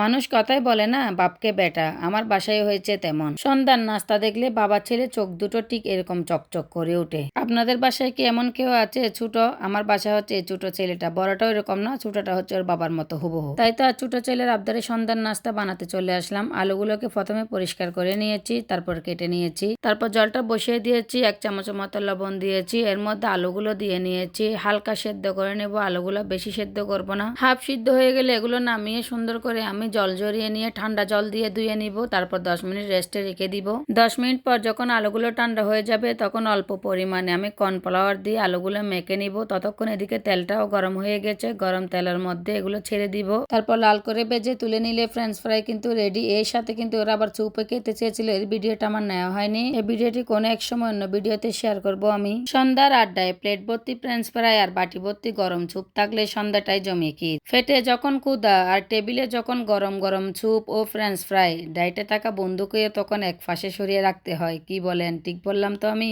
মানুষ কথাই বলে না, বাপকে বেটা। আমার বাসায় হয়েছে তেমন। সন্ধ্যার নাস্তা দেখলে বাবা ছেলে চোখ দুটো ঠিক এরকম চকচক করে ওঠে। আপনাদের বাসায় কি এমন কেউ আছে ছোট? আমার বাসায় হচ্ছে এই ছোট ছেলেটা। বড়টাও এরকম না, ছোটটা হচ্ছে ওর বাবার মতো হুবহু। তাই তো আর ছোট ছেলের আবদারে সন্ধ্যার নাস্তা বানাতে চলে আসলাম। আলুগুলোকে প্রথমে পরিষ্কার করে নিয়েছি, তারপর কেটে নিয়েছি, তারপর জলটা বসিয়ে দিয়েছি, 1 চামচের মতো লবণ দিয়েছি, এর মধ্যে আলুগুলো দিয়ে নিয়েছি, হালকা সেদ্ধ করে নেব। আলুগুলো বেশি সেদ্ধ করব না, হাফ সিদ্ধ হয়ে গেলে এগুলো নামিয়ে সুন্দর করে আমি জল ঝরিয়ে নিয়ে ঠান্ডা জল দিয়ে ধুয়ে নিব। তারপর 10 মিনিট রেস্টে রেখে দিব। 10 মিনিট পর যখন আলুগুলো ঠান্ডা হয়ে যাবে তখন অল্প পরিমাণে আমি কর্নফ্লাওয়ার দিয়ে আলুগুলো মেখে নিব। ততক্ষণ এদিকে তেলটাও গরম হয়ে গেছে, গরম তেলের মধ্যে এগুলো ছেড়ে দিব। তারপর লাল করে ভেজে তুলে নিলে ফ্রেঞ্চ ফ্রাই কিন্তু রেডি। এর সাথে কিন্তু ওরা আবার চুপে খেতে চেয়েছিল, এর ভিডিওটা আমার নেওয়া হয়নি। এই ভিডিওটি কোনো এক সময় অন্য ভিডিওতে শেয়ার করব আমি। সন্ধ্যার আড্ডায় প্লেট ভর্তি ফ্রেঞ্চ ফ্রাই আর বাটি ভর্তি গরম স্যুপ থাকলে সন্ধ্যাটাই জমে কি। ফেটে যখন ক্ষুধা আর টেবিলে যখন গরম গরম স্যুপ ও ফ্রেঞ্চ ফ্রাই, ডায়েটে থাকা বন্ধুকে তখন এক পাশে সরিয়ে রাখতে হয়। কি বলেন, ঠিক বললাম তো আমি?